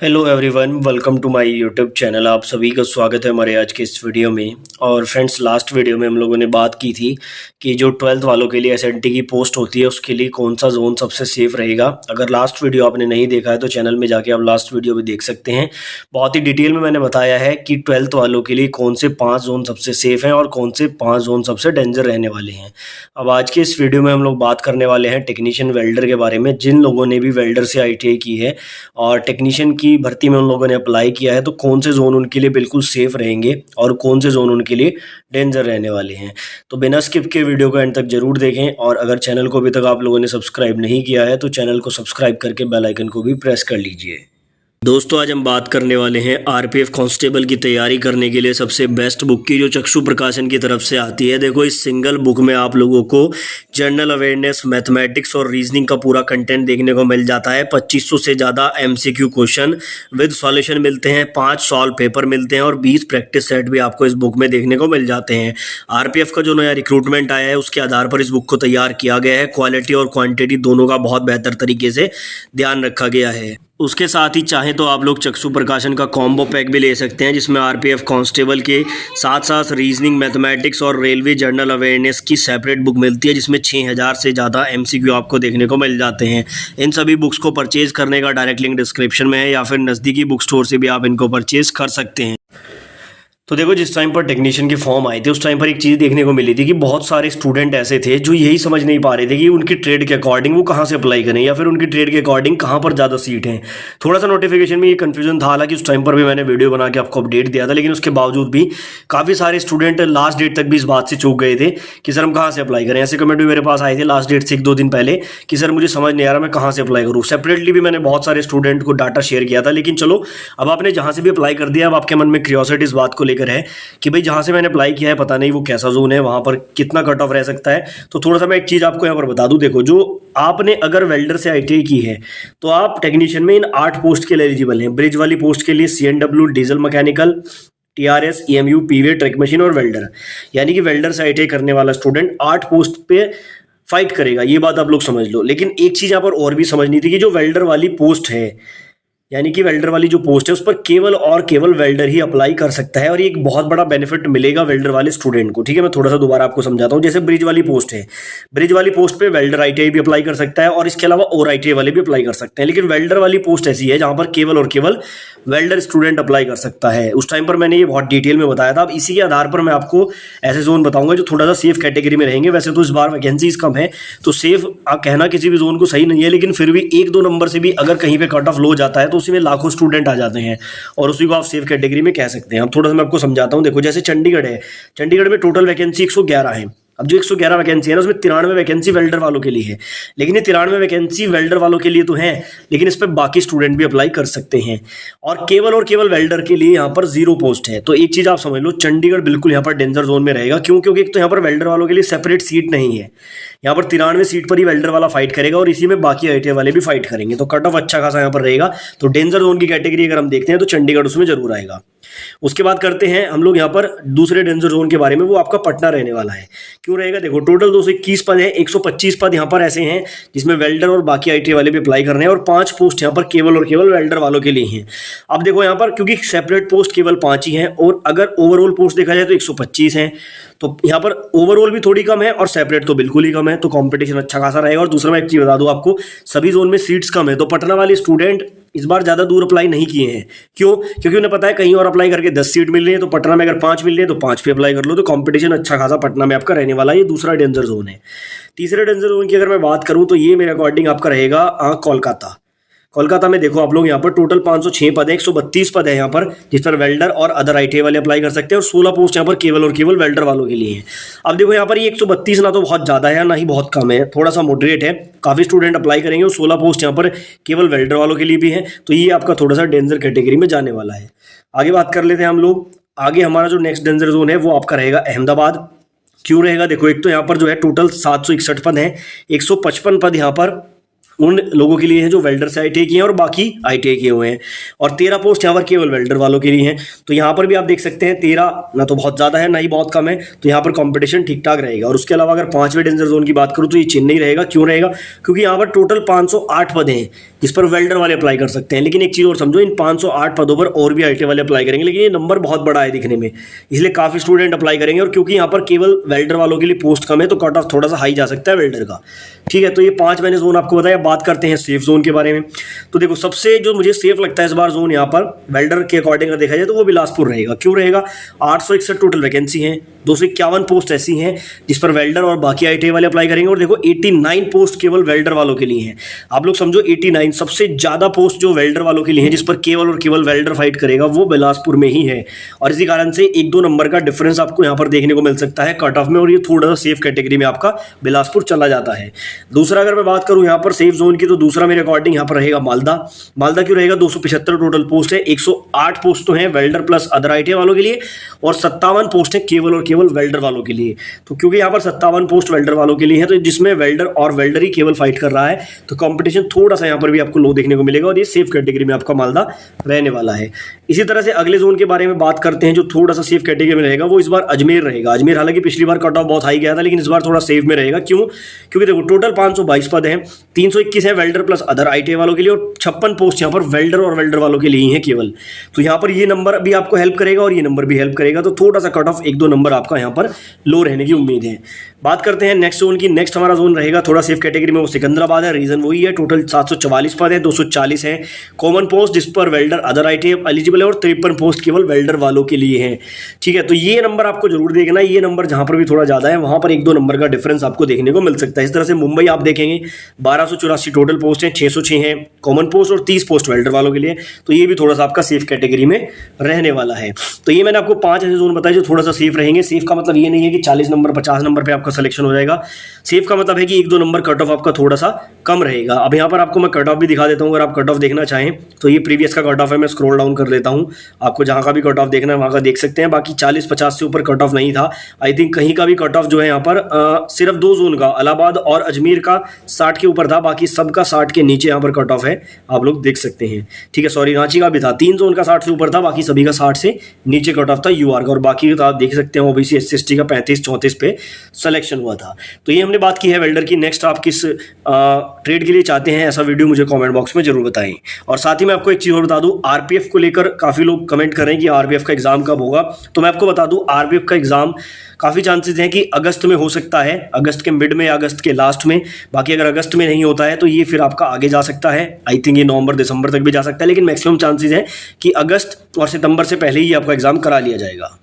Hello everyone, welcome to my YouTube channel. आप सभी का स्वागत है हमारे आज के इस वीडियो में। और फ्रेंड्स, लास्ट वीडियो में हम लोगों ने बात की थी कि जो 12th वालों के लिए एसएनटी की पोस्ट होती है उसके लिए कौन सा जोन सबसे सेफ रहेगा। अगर लास्ट वीडियो आपने नहीं देखा है तो चैनल में जाके आप लास्ट वीडियो भी देख सकते हैं। बहुत ही डिटेल में मैंने बताया है कि 12th वालों के लिए कौन से 5 जोन सबसे सेफ हैं और कौन से 5 जोन सबसे डेंजर रहने वाले हैं। अब आज के इस वीडियो में हम लोग बात करने वाले हैं टेक्नीशियन वेल्डर के बारे में। जिन लोगों ने भी वेल्डर से आईटीआई की है और टेक्नीशियन की भर्ती में उन लोगों ने अप्लाई किया है तो कौन से जोन उनके लिए बिल्कुल सेफ रहेंगे और कौन से जोन उनके लिए डेंजर रहने वाले हैं। तो बिना स्किप के वीडियो को एंड तक जरूर देखें। और अगर चैनल को अभी तक आप लोगों ने सब्सक्राइब नहीं किया है तो चैनल को सब्सक्राइब करके बेल आइकन को भी प्रेस कर लीजिए। दोस्तों, आज हम बात करने वाले हैं आरपीएफ कांस्टेबल की तैयारी करने के लिए सबसे बेस्ट बुक की, जो चक्षु प्रकाशन की तरफ से आती है। देखो, इस सिंगल बुक में आप लोगों को जनरल अवेयरनेस, मैथमेटिक्स और रीजनिंग का पूरा कंटेंट देखने को मिल जाता है। 2500 से ज़्यादा एमसीक्यू क्वेश्चन विद सॉल्यूशन मिलते हैं, 5 सॉल्व पेपर मिलते हैं और 20 प्रैक्टिस सेट भी आपको इस बुक में देखने को मिल जाते हैं। आरपीएफ का जो नया रिक्रूटमेंट आया है उसके आधार पर इस बुक को तैयार किया गया है। क्वालिटी और क्वांटिटी दोनों का बहुत बेहतर तरीके से ध्यान रखा गया है। उसके साथ ही चाहें तो आप लोग चक्षु प्रकाशन का कॉम्बो पैक भी ले सकते हैं, जिसमें आरपीएफ कांस्टेबल के साथ साथ रीजनिंग, मैथमेटिक्स और रेलवे जनरल अवेयरनेस की सेपरेट बुक मिलती है, जिसमें 6000 से ज़्यादा एमसीक्यू आपको देखने को मिल जाते हैं। इन सभी बुक्स को परचेज करने का डायरेक्ट लिंक डिस्क्रिप्शन में है या फिर नज़दीकी बुक स्टोर से भी आप इनको परचेज कर सकते हैं। तो देखो, जिस टाइम पर टेक्नीशियन के फॉर्म आए थे उस टाइम पर एक चीज़ देखने को मिली थी कि बहुत सारे स्टूडेंट ऐसे थे जो यही समझ नहीं पा रहे थे कि उनकी ट्रेड के अकॉर्डिंग वो कहाँ से अप्लाई करें या फिर उनकी ट्रेड के अकॉर्डिंग कहाँ पर ज़्यादा सीट हैं। थोड़ा सा नोटिफिकेशन में ये कन्फ्यूजन था, हालांकि उस टाइम पर भी मैंने वीडियो बना के आपको अपडेट दिया था, लेकिन उसके बावजूद भी काफ़ी सारे स्टूडेंट लास्ट डेट तक भी इस बात से चूक गए थे कि सर हम कहाँ से अप्लाई करें। ऐसे कमेंट भी मेरे पास आए थे लास्ट डेट से 1-2 दिन पहले कि सर मुझे समझ नहीं आ रहा मैं कहाँ से अप्लाई करूँ। सेपरेटली भी मैंने बहुत सारे स्टूडेंट को डाटा शेयर किया था, लेकिन चलो, अब आपने जहाँ से भी अप्लाई कर दिया, अब आपके मन में क्यूरियोसिटी इस बात को लेकर है कि जहां से मैंने अप्लाई किया है पता नहीं वो कैसा जोन है, वहां पर कितना कट ऑफ रह सकता है। तो थोड़ा सा मैं एक चीज आपको यहां पर बता दूं। देखो, जो आपने अगर वेल्डर से आईटीआई की है तो आप टेक्नीशियन में इन 8 पोस्ट के लिए एलिजिबल हैं। ब्रिज वाली पोस्ट के लिए CNW, diesel mechanical, TRS, EMU, P way, truck machine और वेल्डर। यानी कि वेल्डर से आईटीआई करने वाला स्टूडेंट 8 पोस्ट पे फाइट करेगा, ये बात आप लोग समझ लो। लेकिन एक चीज यहां पर और भी समझनी थी कि जो वेल्डर वाली पोस्ट है, यानी कि वेल्डर वाली जो पोस्ट है उस पर केवल और केवल वेल्डर ही अप्लाई कर सकता है। और ये एक बहुत बड़ा बेनिफिट मिलेगा वेल्डर वाले स्टूडेंट को। ठीक है, मैं थोड़ा सा दोबारा आपको समझाता हूँ। जैसे ब्रिज वाली पोस्ट है, ब्रिज वाली पोस्ट पे वेल्डर आईटीआई भी अप्लाई कर सकता है और इसके अलावा और आईटीआई वाले भी अप्लाई कर सकते हैं। लेकिन वेल्डर वाली पोस्ट ऐसी है जहां पर केवल और केवल वेल्डर स्टूडेंट अप्लाई कर सकता है। उस टाइम पर मैंने ये बहुत डिटेल में बताया था। अब इसी के आधार पर मैं आपको ऐसे जोन बताऊंगा जो थोड़ा सा सेफ कैटेगरी में रहेंगे। वैसे तो इस बार वैकेंसीज कम है तो सेफ कहना किसी भी जोन को सही नहीं है, लेकिन फिर भी 1-2 नंबर से भी अगर कहीं पे कट ऑफ लो जाता है तो उसी में लाखों स्टूडेंट आ जाते हैं और उसी को आप सेफ कैटेगरी में कह सकते हैं। अब थोड़ा सा मैं आपको समझाता हूं। देखो, जैसे चंडीगढ़ है, चंडीगढ़ में टोटल वैकेंसी 111 है। अब जो 111 वैकेंसी है ना, उसमें 93 वैकेंसी वेल्डर वालों के लिए है। लेकिन ये 93 वैकेंसी वेल्डर वालों के लिए तो है, लेकिन इस पर बाकी स्टूडेंट भी अप्लाई कर सकते हैं। और केवल वेल्डर के लिए यहाँ पर 0 पोस्ट है। तो एक चीज आप समझ लो, चंडीगढ़ बिल्कुल यहाँ पर डेंजर जोन में रहेगा। क्यों? क्योंकि एक तो यहाँ पर वेल्डर वालों के लिए सेपरेट सीट नहीं है। यहाँ पर 93 सीट पर ही वेल्डर वाला फाइट करेगा और इसी में बाकी आईटीआई वाले भी फाइट करेंगे। तो कट ऑफ अच्छा खासा यहाँ पर रहेगा। तो डेंजर जोन की कैटेगरी अगर हम देखते हैं तो चंडीगढ़ उसमें जरूर आएगा। उसके बाद करते हैं हम लोग यहाँ पर दूसरे डेंजर जोन के बारे में, वो आपका पटना रहने वाला है। क्यों रहेगा? देखो, टोटल 221 पद है, 125 पद यहाँ पर ऐसे हैं जिसमें वेल्डर और बाकी आईटीआई वाले भी अप्लाई कर रहे हैं और 5 पोस्ट यहाँ पर केवल और केवल वेल्डर वालों के लिए हैं। अब देखो, यहाँ पर क्योंकि सेपरेट पोस्ट केवल 5 ही हैं और अगर ओवरऑल पोस्ट देखा जाए तो 125 हैं, तो यहाँ पर ओवरऑल भी थोड़ी कम है और सेपरेट तो बिल्कुल ही कम है। तो कंपटीशन अच्छा खासा रहेगा। और दूसरा मैं एक चीज बता दूं आपको, सभी जोन में सीट्स कम है तो पटना वाले स्टूडेंट इस बार ज्यादा दूर अप्लाई नहीं किए हैं। क्यों? क्योंकि उन्हें पता है कहीं और अप्लाई करके 10 सीट मिल रही है, तो पटना में अगर 5 मिल रही है तो 5 पे अप्लाई कर लो। तो कंपटीशन अच्छा खासा पटना में आपका रहने वाला है। ये दूसरा डेंजर जोन है। तीसरे डेंजर जोन की अगर मैं बात करूं तो ये मेरे अकॉर्डिंग आपका रहेगा कोलकाता। कोलकाता में देखो आप लोग, यहाँ पर टोटल 506 पद है, 132 पद है यहाँ पर, जिस पर वेल्डर और अदर आईटीआई वाले अप्लाई कर सकते हैं और 16 पोस्ट यहाँ पर केवल और केवल वेल्डर वालों के लिए है। अब देखो, यहाँ पर ये 132 ना तो बहुत ज़्यादा है ना ही बहुत कम है, थोड़ा सा मॉडरेट है। काफ़ी स्टूडेंट अप्लाई करेंगे और 16 पोस्ट यहाँ पर केवल वेल्डर वालों के लिए भी है। तो ये आपका थोड़ा सा डेंजर कैटेगरी में जाने वाला है। आगे बात कर लेते हैं हम लोग। आगे हमारा जो नेक्स्ट डेंजर जोन है वो आपका रहेगा अहमदाबाद। क्यों रहेगा? देखो, एक तो यहाँ पर जो है टोटल 761 पद है, 155 पद यहाँ पर उन लोगों के लिए है जो वेल्डर से ITI किए हैं और बाकी ITI किए हुए हैं, और 13 पोस्ट यहाँ पर केवल वेल्डर वालों के लिए हैं। तो यहाँ पर भी आप देख सकते हैं 13 ना तो बहुत ज़्यादा है ना ही बहुत कम है, तो यहाँ पर कंपटीशन ठीक ठाक रहेगा। और उसके अलावा अगर 5वें डेंजर जोन की बात करूँ तो ये चेन्नई रहेगा। क्यों रहेगा? क्योंकि यहाँ पर टोटल 508 पद हैं जिस पर वेल्डर वाले अप्लाई कर सकते हैं। लेकिन एक चीज़ और समझो, इन 508 पदों पर और भी ITI वाले अप्लाई करेंगे, लेकिन ये नंबर बहुत बड़ा है दिखने में, इसलिए काफ़ी स्टूडेंट अप्लाई करेंगे। और क्योंकि यहाँ पर केवल वेल्डर वालों के लिए पोस्ट कम है तो कट ऑफ थोड़ा सा हाई जा सकता है वेल्डर का। ठीक है, तो ये 5 मैंने जोन आपको बताया। बात करते हैं सेफ जोन के बारे में। तो देखो, सबसे जो मुझे सेफ लगता है इस बार जोन यहाँ पर वेल्डर के अकॉर्डिंग देखा जाए तो वो बिलासपुर रहेगा। क्यों रहेगा? 861 टोटल वैकेंसी हैं, 251 पोस्ट ऐसी हैं जिस पर वेल्डर और बाकी ITI वाले अप्लाई करेंगे। और देखो 89 पोस्ट केवल वेल्डर वालों के लिए हैं। आप लोग समझो 89 सबसे ज़्यादा पोस्ट जो वेल्डर वालों के लिए हैं जिस पर केवल और केवल वेल्डर फाइट करेगा वो बिलासपुर में ही है। और इसी कारण से 1-2 नंबर का डिफरेंस आपको यहाँ पर देखने को मिल सकता है कट ऑफ में, और ये थोड़ा सा सेफ कैटेगरी में आपका बिलासपुर चला जाता है। दूसरा अगर मैं बात करूँ यहाँ पर सेफ जोन की, तो दूसरा मेरे अकॉर्डिंग यहाँ पर रहेगा मालदा। मालदा क्यों रहेगा? 275 टोटल पोस्ट है, 108 पोस्ट तो हैं वेल्डर प्लस अदर ITI वालों के लिए, और 57 पोस्ट है केवल और केवल वेल्डर वालों के लिए। तो क्योंकि यहाँ पर 57 पोस्ट वेल्डर वालों के लिए है, तो जिसमें वेल्डर और वेल्डर ही केवल फाइट कर रहा है, तो कंपटीशन थोड़ा सा यहाँ पर भी आपको लो देखने को मिलेगा, और ये सेफ कैटेगरी में आपका मालदा रहने वाला है। इसी तरह से अगले जोन के बारे में बात करते हैं जो थोड़ा सा सेफ कैटेगरी में रहेगा, वो इस बार अजमेर रहेगा। अजमेर हालांकि पिछली बार कट ऑफ बहुत हाई गया था, लेकिन इस बार थोड़ा सेफ में रहेगा। क्यों? क्योंकि देखो टोटल 522 पद हैं, 321 है वेल्डर प्लस अदर ITI वालों के लिए, और 56 पोस्ट यहाँ पर वेल्डर और वेल्डर वालों के लिए ही है केवल। तो यहाँ पर ये नंबर भी आपको हेल्प करेगा और ये नंबर भी हेल्प करेगा, तो थोड़ा सा कट ऑफ 1-2 नंबर आपका यहाँ पर लो रहने की उम्मीद है। बात करते हैं नेक्स्ट जोन की। नेक्स्ट हमारा जोन रहेगा थोड़ा सेफ कैटेगरी में, वो सिकंदराबाद है। रीजन वही है, टोटल 744 पद है, 240 है कॉमन पोस्ट जिस पर वेल्डर अदर ITI एलिजिबल है, और 53 पोस्ट केवल वेल्डर वालों के लिए हैं। ठीक है, तो ये नंबर आपको जरूर देखना, ये नंबर जहाँ पर भी थोड़ा ज़्यादा है वहाँ पर 1-2 नंबर का डिफरेंस आपको देखने को मिल सकता है। इस तरह से मुंबई आप देखेंगे 1284 टोटल पोस्ट है, 606 है कॉमन पोस्ट और 30 पोस्ट वेल्डर वालों के लिए, तो ये भी थोड़ा सा आपका सेफ कैटेगरी में रहने वाला है। तो ये मैंने आपको 5 ऐसे जोन बताए जो थोड़ा सा सेफ रहेंगे। सेफ का मतलब ये नहीं है कि 40 नंबर 50 नंबर पे आपका सिलेक्शन हो जाएगा। सेफ का मतलब है कि 1-2 नंबर कट ऑफ आपका थोड़ा सा कम रहेगा। अब यहाँ पर आपको मैं कट ऑफ भी दिखा देता हूँ, अगर आप कट ऑफ देखना चाहें तो ये प्रीवियस का कट ऑफ है। मैं स्क्रॉल डाउन कर लेता हूँ, आपको जहाँ का भी कट ऑफ देखना है वहाँ का देख सकते हैं। बाकी 40-50 से ऊपर कट ऑफ नहीं था। आई थिंक कहीं का भी कट ऑफ जो है यहाँ पर सिर्फ 2 जोन का, इलाहाबाद और अजमेर का 60 के ऊपर था, बाकी सबका 60 के नीचे यहाँ पर कट ऑफ है, आप लोग देख सकते हैं। ठीक है, सॉरी रांची का भी था, 3 जोन का 60 से ऊपर था, बाकी सभी का 60 से नीचे कट ऑफ था UR का, और बाकी तो आप देख सकते हैं OBC SC/ST का 35-34 पे सिलेक्शन हुआ था। तो ये हमने बात की है वेल्डर की। नेक्स्ट आप किस ट्रेड के लिए चाहते हैं ऐसा वीडियो मुझे कमेंट बॉक्स में जरूर बताएं। और साथ ही मैं आपको एक चीज़ और बता दूं, RPF को लेकर काफ़ी लोग कमेंट कर रहे हैं कि RPF का एग्ज़ाम कब होगा। तो मैं आपको बता दूं RPF का एग्ज़ाम काफ़ी चांसेस हैं कि अगस्त में हो सकता है, अगस्त के मिड में या अगस्त के लास्ट में। बाकी अगर अगस्त में नहीं होता है तो ये फिर आपका आगे जा सकता है, आई थिंक ये नवंबर दिसंबर तक भी जा सकता है, लेकिन मैक्सिमम चांसेस हैं कि अगस्त और सितंबर से पहले ही आपका एग्ज़ाम करा लिया जाएगा।